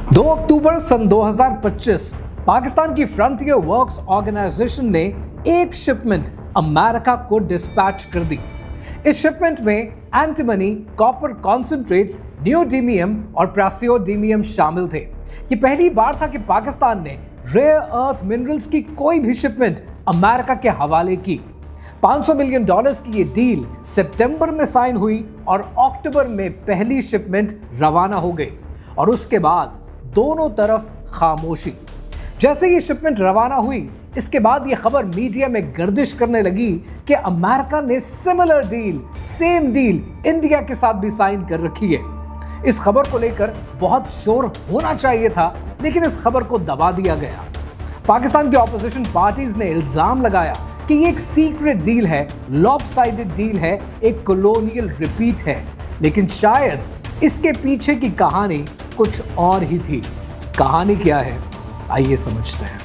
2 अक्टूबर सन 2025 पाकिस्तान की frontier works organisation ने एक शिपमेंट अमेरिका को डिस्पैच कर दी। इस शिपमेंट में एंटीमनी, कॉपर कॉन्सेंट्रेट्स, नियोडीमियम और प्रासियोडीमियम शामिल थे। ये पहली बार था कि पाकिस्तान ने रेयर अर्थ मिनरल्स की कोई भी शिपमेंट अमेरिका के हवाले की। $500 मिलियन की ये डील सितंबर में साइन हुई और अक्टूबर में पहली शिपमेंट रवाना हो गई और उसके बाद दोनों तरफ खामोशी। जैसे ये शिपमेंट रवाना हुई, इसके बाद ये खबर मीडिया में गर्दिश करने लगी कि अमेरिका ने सेम डील इंडिया के साथ भी साइन कर रखी है। इस खबर को लेकर बहुत शोर होना चाहिए था, लेकिन इस खबर को दबा दिया गया। पाकिस्तान की ऑपोजिशन पार्टीज ने इल्जाम लगाया कि ये एक सीक्रेट डील है, लॉपसाइडेड डील है, एक कॉलोनियल रिपीट है। लेकिन शायद इसके पीछे की कहानी कुछ और ही थी। कहानी क्या है, आइए समझते हैं।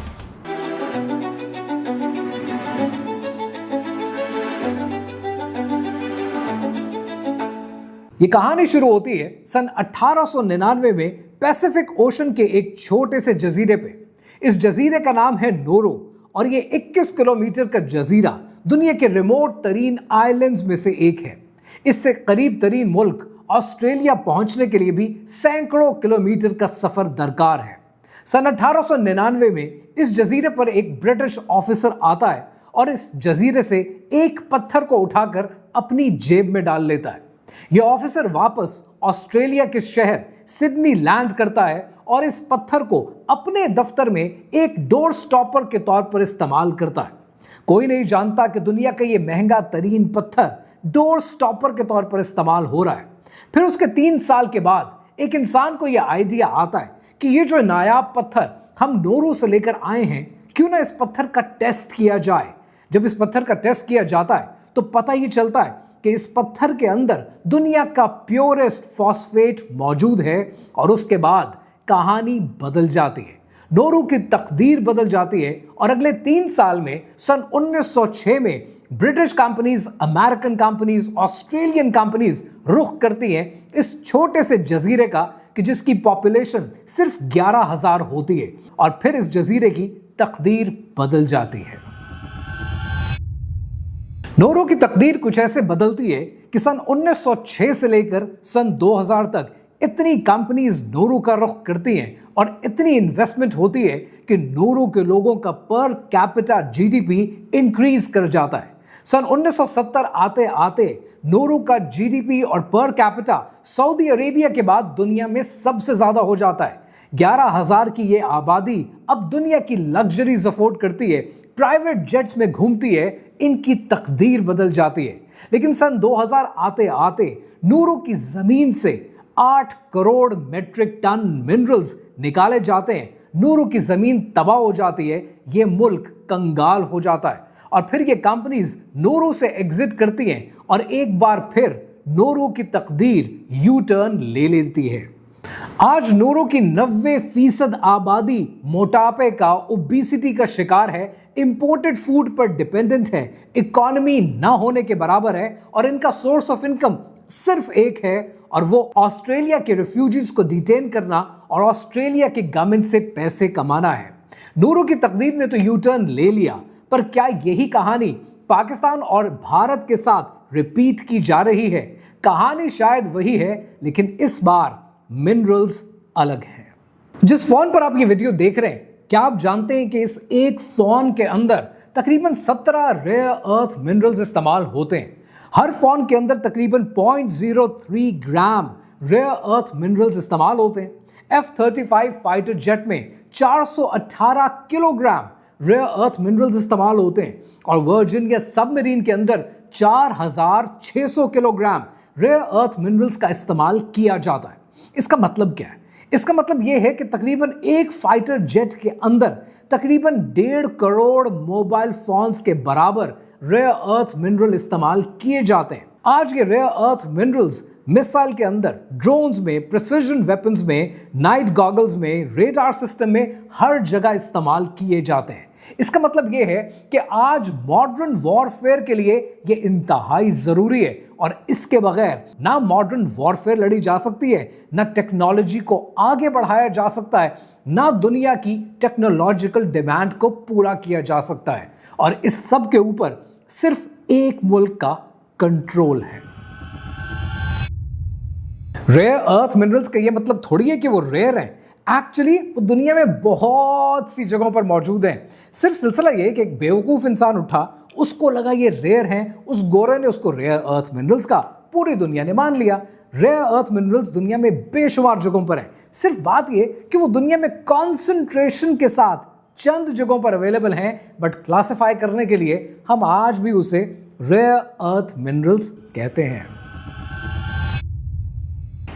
ये कहानी शुरू होती है सन 1899 में पैसिफिक ओशन के एक छोटे से जजीरे पे। इस जजीरे का नाम है नोरो और ये 21 किलोमीटर का जजीरा दुनिया के रिमोट तरीन आइलैंड्स में से एक है। इससे करीब तरीन मुल्क ऑस्ट्रेलिया पहुंचने के लिए भी सैकड़ों किलोमीटर का सफर दरकार है। सन 1899 में इस जजीरे पर एक ब्रिटिश ऑफिसर आता है और इस जजीरे से एक पत्थर को उठाकर अपनी जेब में डाल लेता है। यह ऑफिसर वापस ऑस्ट्रेलिया के शहर सिडनी लैंड करता है और इस पत्थर को अपने दफ्तर में एक डोर स्टॉपर के तौर पर इस्तेमाल करता है। कोई नहीं जानता कि दुनिया का यह महंगा तरीन पत्थर डोर स्टॉपर के तौर पर इस्तेमाल हो रहा है। फिर उसके 3 साल के बाद एक इंसान को यह आइडिया आता है कि ये जो नायाब पत्थर हम नोरू से लेकर आए हैं, क्यों ना इस पत्थर का टेस्ट किया जाए। जब इस पत्थर का टेस्ट किया जाता है तो पता ये चलता है कि इस पत्थर के अंदर दुनिया का प्योरेस्ट फॉस्फेट मौजूद है और उसके बाद कहानी बदल जाती है। नोरू की तकदीर बदल जाती है और अगले 3 साल में सन 1906 में British companies, American companies, Australian companies रुख करती हैं इस छोटे से जजीरे का कि जिसकी पॉपुलेशन सिर्फ 11,000 होती है और फिर इस जजीरे की तकदीर बदल जाती है। नोरू की तकदीर कुछ ऐसे बदलती है कि सन 1906 से लेकर सन 2000 तक इतनी कंपनीज नोरू का रुख करती हैं और इतनी इन्वेस्टमेंट होती है कि नोरू के लोगों का पर कैपिटा जीडीपी इंक्रीज कर जाता है। सन 1970 आते आते नोरू का जीडीपी और पर कैपिटा सऊदी अरेबिया के बाद दुनिया में सबसे ज्यादा हो जाता है। 11,000 की ये आबादी अब दुनिया की लग्जरीज अफोर्ड करती है, प्राइवेट जेट्स में घूमती है, इनकी तकदीर बदल जाती है। लेकिन सन 2000 आते आते नोरू की जमीन से 8 करोड़ मेट्रिक टन मिनरल्स निकाले जाते हैं। नोरू की जमीन तबाह हो जाती है, ये मुल्क कंगाल हो जाता है और फिर ये कंपनीज नोरू से एग्जिट करती हैं और एक बार फिर नोरू की तकदीर यू टर्न ले लेती है। आज नोरू की 90% आबादी मोटापे का, ओबेसिटी का शिकार है, इंपोर्टेड फूड पर डिपेंडेंट है, इकोनॉमी ना होने के बराबर है और इनका सोर्स ऑफ इनकम सिर्फ एक है और वो ऑस्ट्रेलिया के रिफ्यूजीज को डिटेन करना और ऑस्ट्रेलिया की गवर्नमेंट से पैसे कमाना है। नोरू की तकदीर ने तो यू टर्न ले लिया, पर क्या यही कहानी पाकिस्तान और भारत के साथ रिपीट की जा रही है? कहानी शायद वही है, लेकिन इस बार मिनरल्स अलग हैं। जिस फोन पर आप ये वीडियो देख रहे हैं, क्या आप जानते हैं कि इस एक फोन के अंदर तकरीबन 17 रेयर अर्थ मिनरल्स इस्तेमाल होते हैं। हर फोन के अंदर तकरीबन 0.03 ग्राम रेयर अर्थ मिनरल्स इस्तेमाल होते हैं। F-35 फाइटर जेट में 418 किलोग्राम रेयर अर्थ मिनरल्स इस्तेमाल होते हैं और वर्जिनिया सबमरीन के अंदर 4,600 किलोग्राम रेयर अर्थ मिनरल्स का इस्तेमाल किया जाता है। इसका मतलब क्या है? इसका मतलब यह है कि तकरीबन एक फाइटर जेट के अंदर तकरीबन 1.5 करोड़ मोबाइल फोन्स के बराबर रेयर अर्थ मिनरल इस्तेमाल किए जाते हैं। आज ये रेयर अर्थ मिनरल्स मिसाइल के अंदर, ड्रोन्स में, प्रिसिजन वेपन्स में, नाइट गॉगल्स में, रेडार सिस्टम में हर जगह इस्तेमाल किए जाते हैं। इसका मतलब यह है कि आज मॉडर्न वॉरफेयर के लिए यह इंतहाई जरूरी है और इसके बगैर ना मॉडर्न वॉरफेयर लड़ी जा सकती है, ना टेक्नोलॉजी को आगे बढ़ाया जा सकता है, ना दुनिया की टेक्नोलॉजिकल डिमांड को पूरा किया जा सकता है। और इस सब के ऊपर सिर्फ एक मुल्क का कंट्रोल है। रेयर अर्थ मिनरल्स का यह मतलब थोड़ी है कि वो रेयर हैं। एक्चुअली वो दुनिया में बहुत सी जगहों पर मौजूद हैं। सिर्फ सिलसिला ये कि एक बेवकूफ इंसान उठा, उसको लगा ये रेयर हैं, उस गोरे ने उसको रेयर अर्थ मिनरल्स का, पूरी दुनिया ने मान लिया। रेयर अर्थ मिनरल्स दुनिया में बेशुमार जगहों पर हैं। सिर्फ बात ये कि वो दुनिया में कॉन्सेंट्रेशन के साथ चंद जगहों पर अवेलेबल हैं, बट क्लासिफाई करने के लिए हम आज भी उसे रेयर अर्थ मिनरल्स कहते हैं।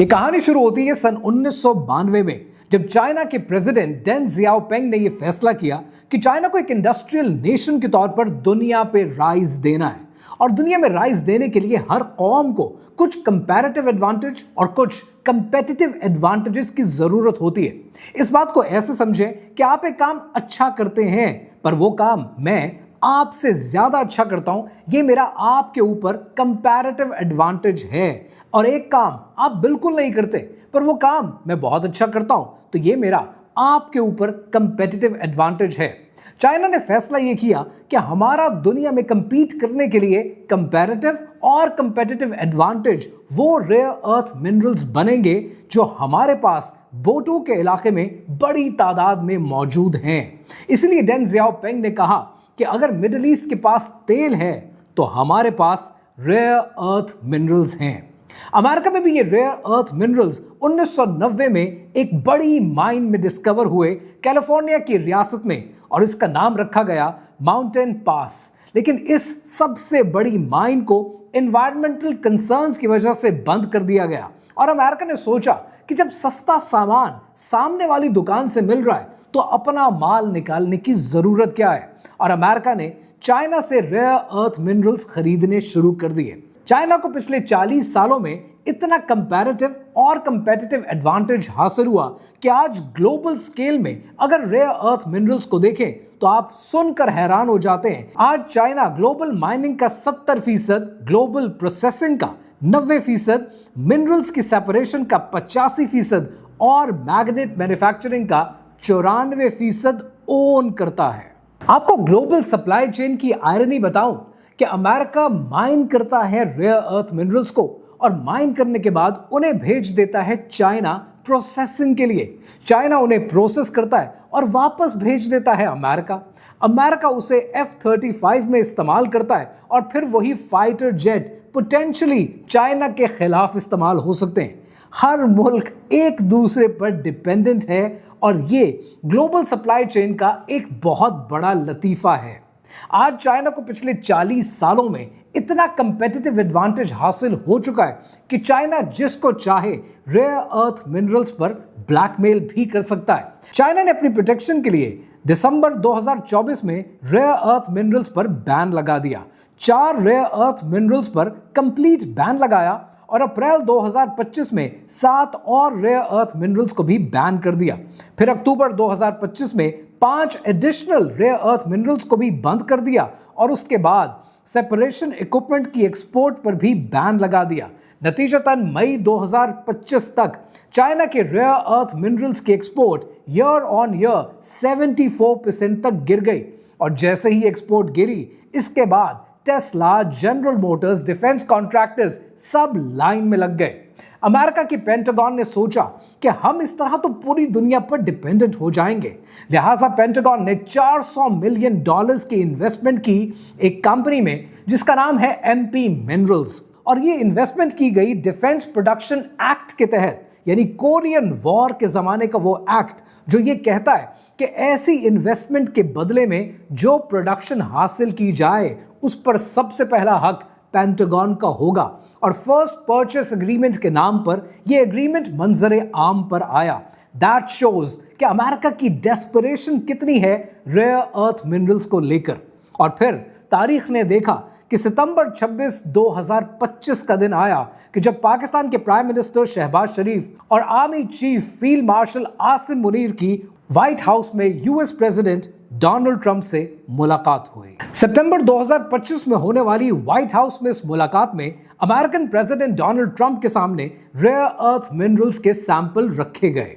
ये कहानी शुरू होती है सन 1992 में, जब चाइना के प्रेसिडेंट डेंग जियाओपिंग ने यह फैसला किया कि चाइना को एक इंडस्ट्रियल नेशन के तौर पर दुनिया पे राइज देना है और दुनिया में राइज देने के लिए हर कौम को कुछ कंपैरेटिव एडवांटेज और कुछ कंपेटिटिव एडवांटेजेस की जरूरत होती है। इस बात को ऐसे समझें कि आप एक काम अच्छा करते हैं, पर वो काम मैं आपसे ज्यादा अच्छा करता हूं, ये मेरा आपके ऊपर कंपैरेटिव एडवांटेज है। और एक काम आप बिल्कुल नहीं करते, पर वो काम मैं बहुत अच्छा करता हूं, तो ये मेरा आपके ऊपर कंपेटिटिव एडवांटेज है। चाइना ने फैसला ये किया कि हमारा दुनिया में कंपीट करने के लिए कंपैरेटिव और कंपेटिटिव एडवांटेज वो रेयर अर्थ मिनरल्स बनेंगे जो हमारे पास बोटो के इलाके में बड़ी तादाद में मौजूद हैं। इसलिए डेंग जियाओपिंग ने कहा कि अगर मिडिल ईस्ट के पास तेल है तो हमारे पास रेयर अर्थ मिनरल्स हैं। अमेरिका में भी ये रेयर अर्थ मिनरल्स 1990 में एक बड़ी माइन में डिस्कवर हुए कैलिफोर्निया की रियासत में, और इसका नाम रखा गया माउंटेन पास। लेकिन इस सबसे बड़ी माइन को एनवायरमेंटल कंसर्न्स की वजह से बंद कर दिया गया और अमेरिका ने सोचा कि जब सस्ता सामान सामने वाली दुकान से मिल रहा है तो अपना माल निकालने की जरूरत क्या है, और अमेरिका ने चाइना से रेयर अर्थ मिनरल्स खरीदने शुरू कर दिए। चाइना को पिछले 40 सालों में इतना कंपैरेटिव और कंपेटिटिव एडवांटेज हासिल हुआ कि आज ग्लोबल स्केल में अगर रेयर अर्थ मिनरल्स को देखें तो आप सुनकर हैरान हो जाते हैं। आज चाइना ग्लोबल माइनिंग का 70%, ग्लोबल प्रोसेसिंग का 90%, मिनरल्स की सेपरेशन का 85% और मैग्नेट मैन्युफैक्चरिंग का 94% ओन करता है। आपको ग्लोबल सप्लाई चेन की आयरनी बताऊं कि अमेरिका माइन करता है रेयर अर्थ मिनरल्स को और माइन करने के बाद उन्हें भेज देता है चाइना प्रोसेसिंग के लिए। चाइना उन्हें प्रोसेस करता है और वापस भेज देता है अमेरिका। अमेरिका उसे F-35 में इस्तेमाल करता है और फिर वही फाइटर जेट पोटेंशियली चाइना के खिलाफ इस्तेमाल हो सकते हैं। हर मुल्क एक दूसरे पर डिपेंडेंट है और ये ग्लोबल सप्लाई चेन का एक बहुत बड़ा लतीफा है। आज चाइना को पिछले 40 सालों में इतना कंपेटिटिव एडवांटेज हासिल हो चुका है कि चाइना जिसको चाहे रेयर अर्थ मिनरल्स पर ब्लैकमेल भी कर सकता है। चाइना ने अपनी प्रोटेक्शन के लिए दिसंबर 2024 में रेयर अर्थ मिनरल्स पर बैन लगा दिया। 4 रेयर अर्थ मिनरल्स पर कंप्लीट बैन लगाया और अप्रैल 2025 में 7 और रेयर अर्थ मिनरल्स को भी बैन कर दिया। फिर अक्टूबर 2025 में 5 एडिशनल रेयर अर्थ मिनरल्स को भी बंद कर दिया और उसके बाद सेपरेशन इक्विपमेंट की एक्सपोर्ट पर भी बैन लगा दिया। नतीजतन मई 2025 तक चाइना के रेयर अर्थ मिनरल्स की एक्सपोर्ट ईयर ऑन ईयर 74% तक गिर गई और जैसे ही एक्सपोर्ट गिरी, इसके बाद Tesla, general Motors, defence contractors सब लाइन में लग गए। अमेरिका की पेंटागन ने सोचा कि हम इस तरह तो पूरी दुनिया पर डिपेंडेंट हो जाएंगे, लिहाजा पेंटागन ने $400 मिलियन की इन्वेस्टमेंट की एक कंपनी में जिसका नाम है MP मिनरल्स, और ये इन्वेस्टमेंट की गई डिफेंस प्रोडक्शन एक्ट के तहत, यानी कोरियन वॉर के जमाने का वो एक्ट जो ये कहता है कि ऐसी इन्वेस्टमेंट के बदले में जो प्रोडक्शन हासिल की जाए उस पर सबसे पहला हक पेंटागन का होगा। और फर्स्ट परचेस एग्रीमेंट के नाम पर यह एग्रीमेंट मंजरे आम पर आया। दैट शोज कि अमेरिका की डेस्परेशन कितनी है रेयर अर्थ मिनरल्स को लेकर। और फिर तारीख ने देखा कि सितंबर 26, 2025 का दिन आया कि जब पाकिस्तान के प्राइम मिनिस्टर शहबाज शरीफ और army chief field marshal Asim Munir की व्हाइट हाउस में यूएस प्रेसिडेंट डोनाल्ड ट्रंप से मुलाकात हुई। सितंबर 2025 में होने वाली व्हाइट हाउस में इस मुलाकात में अमेरिकन प्रेसिडेंट डोनाल्ड ट्रंप के सामने रेयर अर्थ मिनरल्स के सैंपल रखे गए,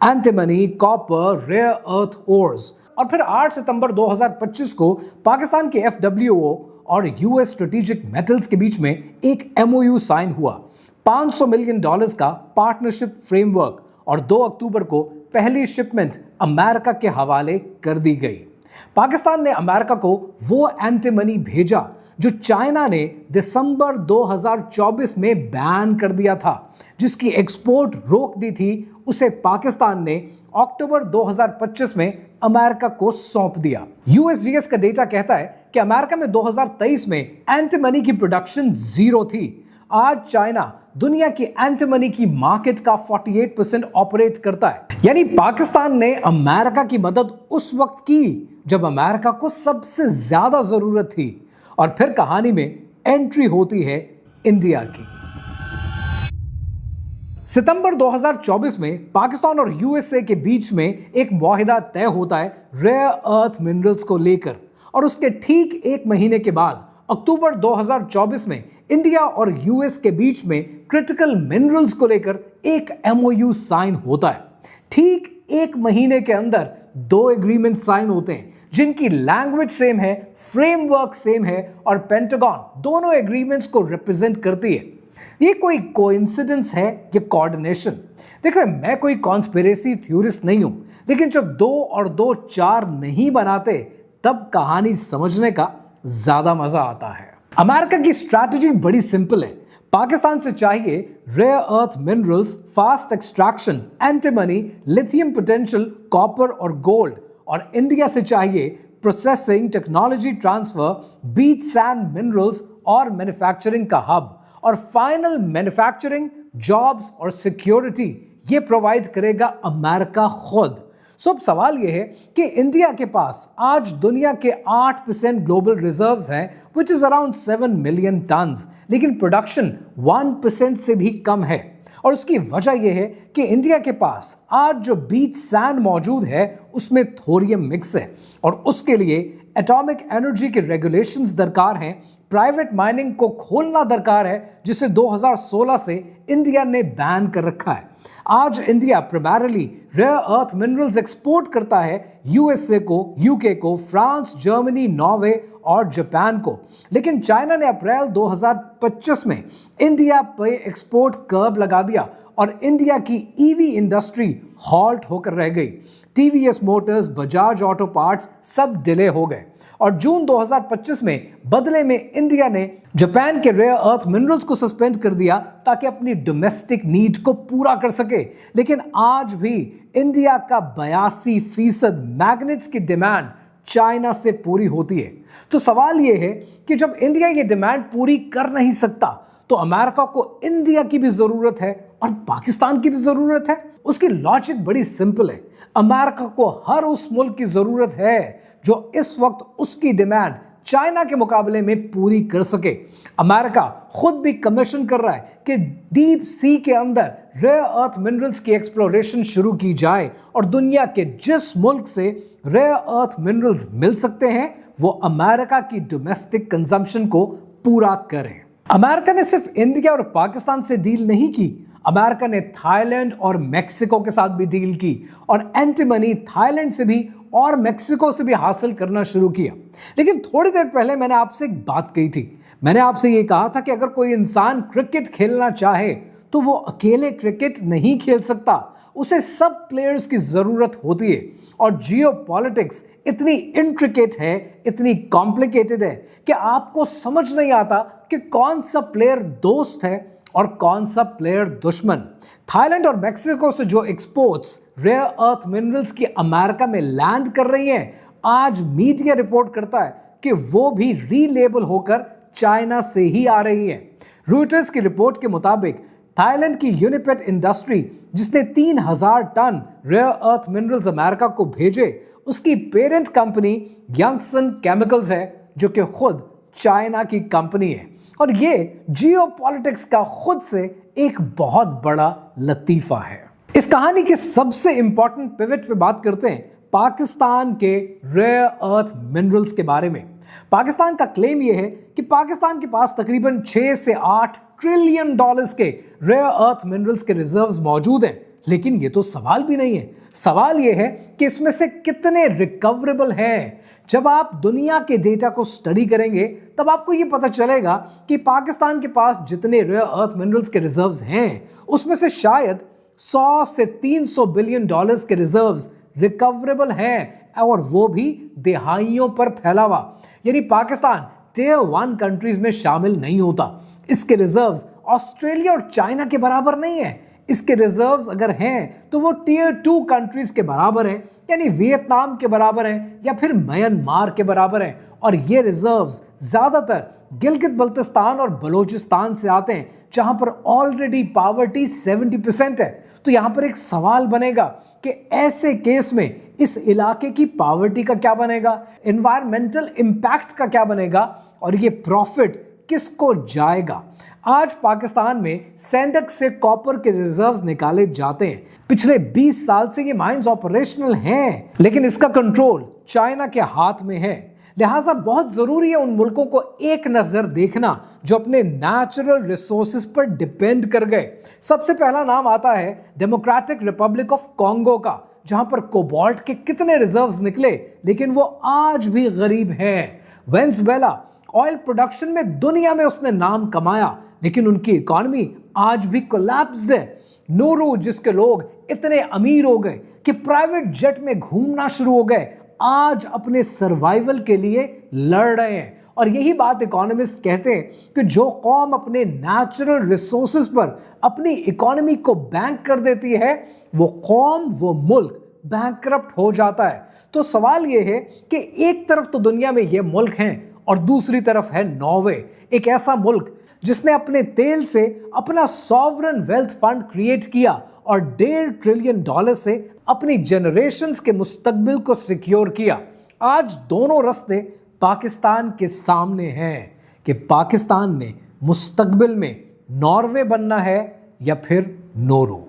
antimony, copper, rare earth ores. और फिर 8 सितंबर 2025 को पाकिस्तान के FWO और यूएस स्ट्रेटेजिक मेटल्स के बीच में एक MOU साइन हुआ, $500 मिलियन का पार्टनरशिप फ्रेमवर्क, और 2 अक्टूबर को पहली शिपमेंट अमेरिका के हवाले कर दी गई। पाकिस्तान ने अमेरिका को वो एंटीमनी भेजा जो चाइना ने दिसंबर 2024 में बैन कर दिया था, जिसकी एक्सपोर्ट रोक दी थी। उसे पाकिस्तान ने अक्टूबर 2025 में अमेरिका को सौंप दिया। USGS का डेटा कहता है कि अमेरिका में 2023 में एंटीमनी की प्रोडक्शन 0 थी। आज चाइना दुनिया की एंटीमनी की मार्केट का 48% ऑपरेट करता है। यानी पाकिस्तान ने अमेरिका की मदद उस वक्त की जब अमेरिका को सबसे ज्यादा जरूरत थी। और फिर कहानी में एंट्री होती है इंडिया की। सितंबर 2024 में पाकिस्तान और USA के बीच में एक मुआहिदा तय होता है रेयर अर्थ मिनरल्स को लेकर, और उसके ठीक 1 महीने के बाद अक्टूबर 2024 में इंडिया और US के बीच में क्रिटिकल मिनरल्स को लेकर एक MOU साइन होता है। ठीक 1 महीने के अंदर 2 एग्रीमेंट साइन होते हैं जिनकी लैंग्वेज सेम है, फ्रेमवर्क सेम है, और पेंटागन दोनों एग्रीमेंट्स को रिप्रेजेंट करती है। ये कोई कोइंसिडेंस है या कोऑर्डिनेशन? देखो, मैं कोई कॉन्स्पिरेसी थ्योरिस्ट नहीं हूं, लेकिन जब 2 और 2 4 नहीं बनाते तब कहानी समझने का ज्यादा मजा आता है। अमेरिका की स्ट्रैटेजी बड़ी सिंपल है। पाकिस्तान से चाहिए rare earth minerals, fast extraction, antimony, lithium potential, copper और गोल्ड, और इंडिया से चाहिए processing, technology transfer, beach sand minerals और मैन्युफैक्चरिंग का हब, और फाइनल मैन्युफैक्चरिंग, जॉब्स और सिक्योरिटी ये प्रोवाइड करेगा अमेरिका खुद। सो अब सवाल यह है कि इंडिया के पास आज दुनिया के 8% ग्लोबल रिजर्व्स हैं, which is around 7 million turns, लेकिन प्रोडक्शन 1% से भी कम है। और उसकी वजह यह है कि इंडिया के पास आज जो बीच सैंड मौजूद है उसमें थोरियम मिक्स है, और उसके लिए एटॉमिक एनर्जी के रेगुलेशंस दरकार हैं, प्राइवेट माइनिंग को खोलना दरकार है, जिसे 2016 से इंडिया ने बैन कर रखा है। आज India primarily rare earth minerals export करता है USA को, UK को, फ्रांस, जर्मनी, नॉर्वे और जापान को, लेकिन चाइना ने अप्रैल 2025 में इंडिया पे एक्सपोर्ट कर्ब लगा दिया और इंडिया की EV इंडस्ट्री हॉल्ट होकर रह गई। TVS Motors, Bajaj auto parts सब डिले हो गए, और जून 2025 में बदले में इंडिया ने जापान के रेयर अर्थ मिनरल्स को सस्पेंड कर दिया ताकि अपनी डोमेस्टिक नीड को पूरा कर सके। लेकिन आज भी इंडिया का 82% मैग्नेट्स की डिमांड चाइना से पूरी होती है। तो सवाल यह है कि जब इंडिया ये डिमांड पूरी कर नहीं सकता तो अमेरिका को इंडिया की भी जरूरत है और पाकिस्तान की भी जरूरत है। उसकी लॉजिक बड़ी सिंपल है। अमेरिका को हर उस मुल्क की जरूरत है जो इस वक्त उसकी डिमांड चाइना के मुकाबले में पूरी कर सके। अमेरिका खुद भी कमीशन कर रहा है कि डीप सी के अंदर रेयर अर्थ मिनरल्स की एक्सप्लोरेशन शुरू की जाए, और दुनिया के जिस मुल्क से रेयर अर्थ मिनरल्स मिल सकते हैं वो अमेरिका की डोमेस्टिक कंजम्पशन को पूरा करें। अमेरिका ने सिर्फ इंडिया और पाकिस्तान से डील नहीं की, अमेरिका ने थाईलैंड और मैक्सिको के साथ भी डील की, और एंटीमनी थाईलैंड से भी और मैक्सिको से भी हासिल करना शुरू किया। लेकिन थोड़ी देर पहले मैंने आपसे एक बात कही थी। मैंने आपसे ये कहा था कि अगर कोई इंसान क्रिकेट खेलना चाहे तो वो अकेले क्रिकेट नहीं खेल सकता, उसे सब प्लेयर्स की जरूरत होती है। और जियोपॉलिटिक्स इतनी इंट्रिकेट है, इतनी कॉम्प्लिकेटेड है कि आपको समझ नहीं आता कि कौन सा प्लेयर दोस्त है और कौन सा प्लेयर दुश्मन। थाईलैंड और मैक्सिको से जो एक्सपोर्ट्स रेयर अर्थ मिनरल्स की अमेरिका में लैंड कर रही हैं, आज मीडिया रिपोर्ट करता है कि वो भी रीलेबल होकर चाइना से ही आ रही हैं। रॉयटर्स की रिपोर्ट के मुताबिक थाईलैंड की यूनिपेट इंडस्ट्री, जिसने 3000 tonne rare earth minerals America को भेजे, उसकी पेरेंट कंपनी यंगसन केमिकल्स है, जो कि खुद चाइना की कंपनी है। और ये जियोपॉलिटिक्स का खुद से एक बहुत बड़ा लतीफा है। इस कहानी के सबसे इंपॉर्टेंट पिवट पे बात करते हैं पाकिस्तान के रेयर अर्थ मिनरल्स के बारे में। पाकिस्तान का क्लेम यह है कि पाकिस्तान के पास तकरीबन 6 से 8 ट्रिलियन डॉलर्स के रेयर अर्थ मिनरल्स के रिजर्व्स मौजूद हैं। लेकिन ये तो सवाल भी नहीं है। सवाल यह है कि इसमें से कितने रिकवरेबल हैं। जब आप दुनिया के डेटा को स्टडी करेंगे तब आपको यह पता चलेगा कि पाकिस्तान के पास जितने रेयर अर्थ मिनरल्स के रिजर्व्स हैं उसमें से शायद 100 से 300 बिलियन डॉलर्स के रिजर्व्स रिकवरेबल हैं, और वो भी दिहाइयों पर फैला हुआ। यानी पाकिस्तान टियर 1 कंट्रीज में शामिल नहीं होता। इसके रिजर्व्स ऑस्ट्रेलिया और चाइना के बराबर नहीं है। इसके रिजर्व्स अगर हैं तो वो टियर 2 कंट्रीज के बराबर हैं, यानी वियतनाम के बराबर हैं या फिर म्यांमार के बराबर हैं। और ये रिजर्व्स ज्यादातर गिलगित बल्तिस्तान और बलोचिस्तान से आते हैं, जहां पर ऑलरेडी पावर्टी 70% है। तो यहां पर एक सवाल बनेगा कि ऐसे केस में इस इलाके की पावर्टी का क्या बनेगा, एनवायरमेंटल इंपैक्ट का क्या बनेगा, और ये प्रॉफिट किसको जाएगा। आज पाकिस्तान में सैंडक से कॉपर के रिजर्व्स निकाले जाते हैं। पिछले 20 साल से ये माइंस ऑपरेशनल हैं, लेकिन इसका कंट्रोल चाइना के हाथ में है। लिहाजा बहुत जरूरी है उन मुल्कों को एक नजर देखना जो अपने नेचुरल रिसोर्सेज पर डिपेंड कर गए। सबसे पहला नाम आता है डेमोक्रेटिक रिपब्लिक ऑफ कॉन्गो का, जहां पर कोबाल्ट के कितने रिजर्व्स निकले लेकिन वो आज भी गरीब है। वेनेजुएला ऑयल प्रोडक्शन में दुनिया में उसने नाम कमाया, लेकिन उनकी इकॉनमी आज भी कोलैप्स्ड है। नूरू, जिसके लोग इतने अमीर हो गए कि प्राइवेट जेट में घूमना शुरू हो गए, आज अपने सर्वाइवल के लिए लड़ रहे हैं। और यही बात इकोनॉमिस्ट कहते हैं कि जो कौम अपने नेचुरल रिसोर्सेज पर अपनी इकोनॉमी को बैंक कर देती है, वो कौम, वो मुल्क बैंकरप्ट हो जाता है। तो सवाल यह है कि एक तरफ तो दुनिया में ये मुल्क हैं और दूसरी तरफ है नॉर्वे, एक ऐसा मुल्क जिसने अपने तेल से अपना सॉवरन वेल्थ फंड क्रिएट किया और $1.5 ट्रिलियन से अपनी जनरेशंस के मुस्तकबिल को सिक्योर किया। आज दोनों रास्ते पाकिस्तान के सामने हैं कि पाकिस्तान ने मुस्तकबिल में नॉर्वे बनना है या फिर नोरू।